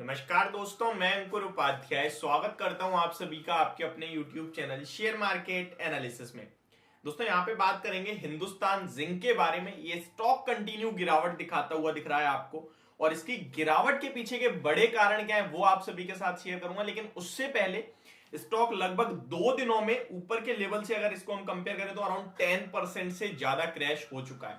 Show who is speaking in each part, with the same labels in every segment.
Speaker 1: नमस्कार दोस्तों, मैं अंकुर उपाध्याय स्वागत करता हूं आप सभी का आपके अपने YouTube channel share market analysis में। दोस्तों यहाँ पे बात करेंगे हिंदुस्तान जिंक के बारे में। ये स्टॉक कंटिन्यू गिरावट दिखाता हुआ दिख रहा है आपको, और इसकी गिरावट के पीछे के बड़े कारण क्या है वो आप सभी के साथ शेयर करूंगा। लेकिन उससे पहले स्टॉक लगभग 2 दिनों में ऊपर के लेवल से अगर इसको हम कंपेयर करें तो अराउंड 10% से ज्यादा क्रैश हो चुका है।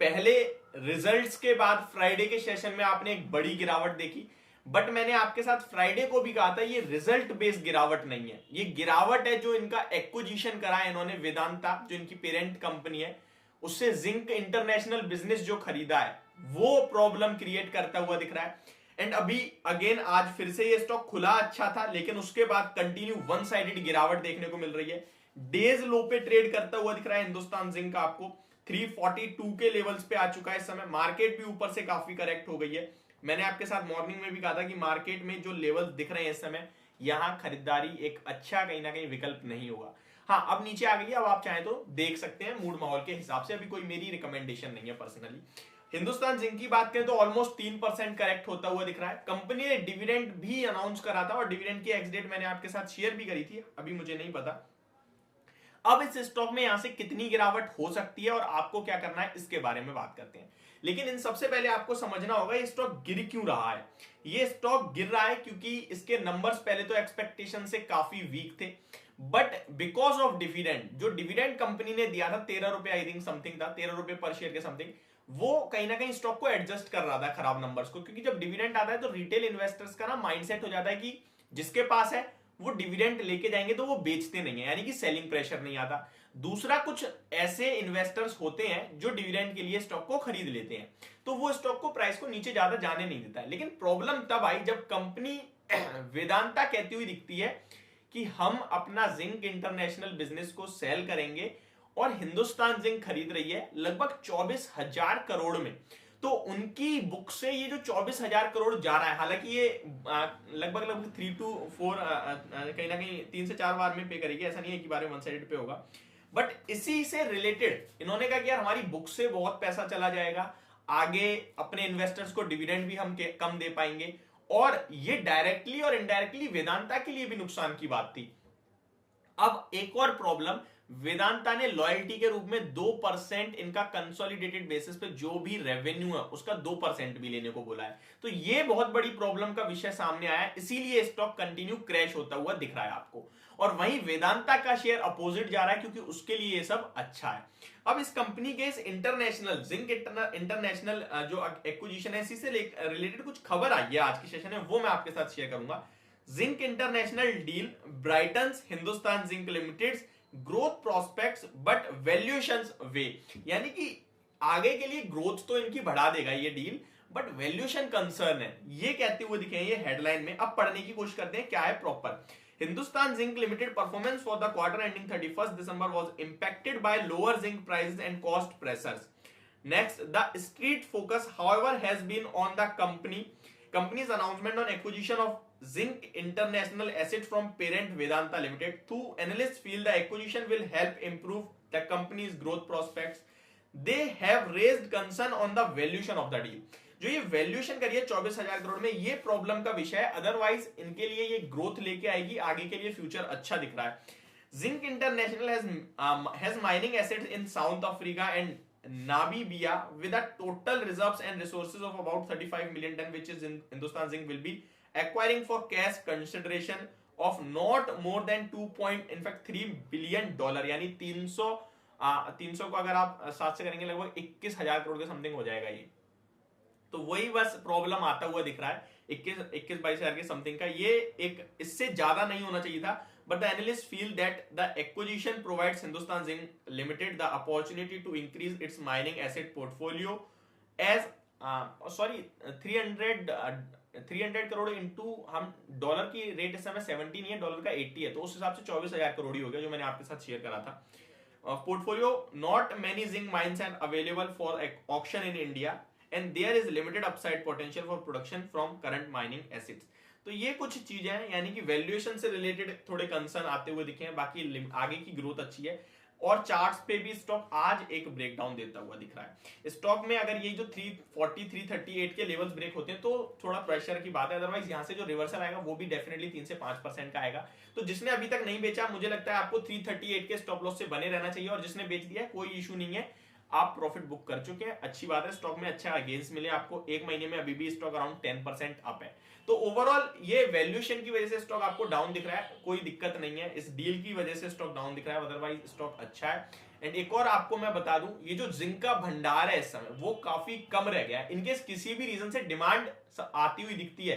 Speaker 1: पहले रिजल्ट्स के बाद फ्राइडे के सेशन में आपने एक बड़ी गिरावट देखी, बट मैंने आपके साथ फ्राइडे को भी कहा था ये रिजल्ट बेस्ड गिरावट नहीं है, ये गिरावट है जो इनका एक्विजिशन करा है इन्होंने वेदांता, जो इनकी पेरेंट कंपनी है, उससे जिंक इंटरनेशनल बिजनेस जो खरीदा है वो प्रॉब्लम क्रिएट करता हुआ दिख रहा है। एंड अभी अगेन आज फिर से ये स्टॉक खुला अच्छा था, लेकिन उसके बाद कंटिन्यू वन साइडेड गिरावट देखने को मिल रही है। डेज लो पे ट्रेड करता हुआ दिख रहा है हिंदुस्तान जिंक, आपको 342 के लेवल्स पे आ चुका है इस समय। मार्केट भी ऊपर से काफी करेक्ट हो गई है। मैंने आपके साथ मॉर्निंग में भी कहा था कि मार्केट में जो लेवल दिख रहे हैं इस समय, यहां खरीदारी एक अच्छा कहीं ना कहीं विकल्प नहीं होगा। हाँ, अब नीचे आ गई है, अब आप चाहें तो देख सकते हैं मूड माहौल के हिसाब से। अभी कोई मेरी रिकमेंडेशन नहीं है पर्सनली। हिंदुस्तान जिंक की बात करें तो ऑलमोस्ट 3% करेक्ट होता हुआ दिख रहा है। कंपनी ने डिविडेंड भी अनाउंस करा था और डिविडेंड की एक्स डेट मैंने आपके साथ शेयर भी करी थी, अभी मुझे नहीं पता। अब इस स्टॉक में यहां से कितनी गिरावट हो सकती है और आपको क्या करना है इसके बारे में बात करते हैं। लेकिन इन सबसे पहले आपको समझना होगा ये स्टॉक गिर क्यों रहा है। ये स्टॉक गिर रहा है क्योंकि इसके नंबर्स पहले तो एक्सपेक्टेशन से काफी वीक थे, बट बिकॉज ऑफ डिविडेंड, जो डिविडेंड कंपनी ने दिया था 13 रुपए आई थिंक समथिंग था, 13 रुपए पर शेयर के समथिंग, वो कहीं ना कहीं स्टॉक को एडजस्ट कर रहा था खराब नंबर्स को। क्योंकि जब डिविडेंड आता है तो रिटेल इन्वेस्टर्स का ना माइंडसेट हो जाता है कि जिसके पास है वो डिविडेंड लेके जाएंगे तो वो बेचते नहीं है, यानी कि सेलिंग प्रेशर नहीं आता। दूसरा, कुछ ऐसे इन्वेस्टर्स होते हैं जो डिविडेंड के लिए स्टॉक को खरीद लेते हैं, तो वो स्टॉक को प्राइस को नीचे ज्यादा जाने नहीं देता है। लेकिन प्रॉब्लम तब आई जब कंपनी वेदांता कहती हुई दिखती है कि हम अपना जिंक इंटरनेशनल बिजनेस को सेल करेंगे, और हिंदुस्तान जिंक खरीद रही है लगभग 24,000 करोड़ में। तो उनकी बुक से ये जो 24,000 करोड़ जा रहा है, हालांकि ये लगभग 3 to 4 कहीं ना कहीं 3 से 4 बार में पे करेगी, ऐसा नहीं है कि बार में वन साइडेड पे होगा। बट इसी से रिलेटेड इन्होंने कहा कि यार हमारी बुक से बहुत पैसा चला जाएगा, आगे अपने इन्वेस्टर्स को डिविडेंड भी हम कम दे पाएंगे, और ये डायरेक्टली और इनडायरेक्टली वेदांता के लिए भी नुकसान की बात थी। अब एक और प्रॉब्लम, वेदांता ने लॉयल्टी के रूप में 2% इनका कंसोलिडेटेड बेसिस पे जो भी रेवेन्यू है उसका 2% भी लेने को बोला है। तो ये बहुत बड़ी प्रॉब्लम का विषय सामने आया है, इसीलिए स्टॉक कंटिन्यू क्रैश होता हुआ दिख रहा है आपको। और वहीं वेदांता का शेयर अपोजिट जा रहा है क्योंकि उसके लिए ये सब अच्छा है। अब इस कंपनी के इस इंटरनेशनल जिंक इंटरनेशनल जो एक्विजिशन है, इसी से रिलेटेड कुछ खबर आई है आज के सेशन में, वो मैं आपके साथ शेयर करूंगा। Zinc International deal brightens Hindustan Zinc Limited growth prospects but valuations weigh, यानी कि आगे के लिए ग्रोथ तो इनकी बढ़ा देगा ये डील, बट वैल्यूएशन कंसर्न है, ये कहते हुए दिखे ये हेडलाइन में। अब पढ़ने की कोशिश करते हैं क्या है proper. Hindustan Zinc limited performance for the quarter ending 31 December was impacted by lower zinc prices and cost pressures. Next, the street focus, however, has been on the company's announcement on acquisition of Zinc International asset from parent Vedanta Limited. Two analysts feel the acquisition will help improve the company's growth prospects. They have raised concern on the valuation of the deal. जो ये valuation करी है 24,000 करोड़ में, ये problem का विषय है। Otherwise इनके लिए ये ग्रोथ लेके आएगी, आगे के लिए फ्यूचर अच्छा दिख रहा है। Zinc International has mining assets in South Africa and Namibia with a total reserves and resources of about 35 million ton, which is Hindustan Zinc will be acquiring for cash consideration of not more than 2.3 billion dollar, यानी 300 को अगर आप 7 से करेंगे लगभग 21,000 करोड़ के something हो जाएगा ये। तो वही बस प्रॉब्लम आता हुआ दिख रहा है 21-22 हजार के समथिंग का, ये एक इससे ज्यादा नहीं होना चाहिए था। But the analysts feel that the acquisition provides Hindustan Zinc Limited the opportunity to increase its mining asset portfolio as 300 crore into, हम डॉलर की रेट इस समय 70 नहीं है, डॉलर का 80 है, तो उस हिसाब से 24,000 करोड़ ही हो गया जो मैंने आपके साथ शेयर करा था। Portfolio, not many zinc mines are available for auction in India and there is limited upside potential for production from current mining assets. तो ये कुछ चीजें हैं, यानी कि वैल्यूएशन से रिलेटेड थोड़े कंसर्न आते हुए दिखे हैं, बाकी आगे की ग्रोथ अच्छी है। और चार्ट्स पे भी स्टॉक आज एक ब्रेकडाउन देता हुआ दिख रहा है। स्टॉक में अगर ये जो 340 338 के लेवल्स ब्रेक होते हैं तो थोड़ा प्रेशर की बात है, अदरवाइज यहाँ से जो रिवर्सल आएगा वो भी डेफिनेटली 3 से 5% का आएगा। तो जिसने अभी तक नहीं बेचा, मुझे लगता है आपको 338 के स्टॉप लॉस से बने रहना चाहिए, और जिसने बेच दिया कोई इशू नहीं है, आप प्रॉफिट बुक कर चुके हैं, अच्छी बात है। स्टॉक में अच्छा गेन्स मिले आपको, एक महीने में अभी भी स्टॉक अराउंड 10% अप है। तो ओवरऑल ये वैल्यूएशन की वजह से स्टॉक आपको डाउन दिख रहा है, कोई दिक्कत नहीं है, इस डील की वजह से स्टॉक डाउन दिख रहा है, अदरवाइज स्टॉक अच्छा है। एंड एक और आपको मैं बता दूं, ये जो जिंक का भंडार है इस समय वो काफी कम रह गया है। इनकेस किसी भी रीजन से डिमांड आती हुई दिखती है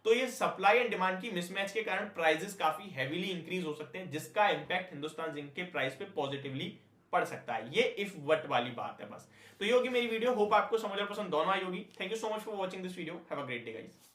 Speaker 1: तो ये सप्लाई एंड डिमांड की मिसमैच के कारण प्राइसेस काफी हेवीली इंक्रीज हो सकते हैं, जिसका इंपैक्ट हिंदुस्तान जिंक के प्राइस पे पॉजिटिवली पड़ सकता है। ये इफ वट वाली बात है बस। तो ये होगी मेरी वीडियो, होप आपको समझ और पसंद दोनों आई होगी। Thank you so much for watching this video, have a great day guys.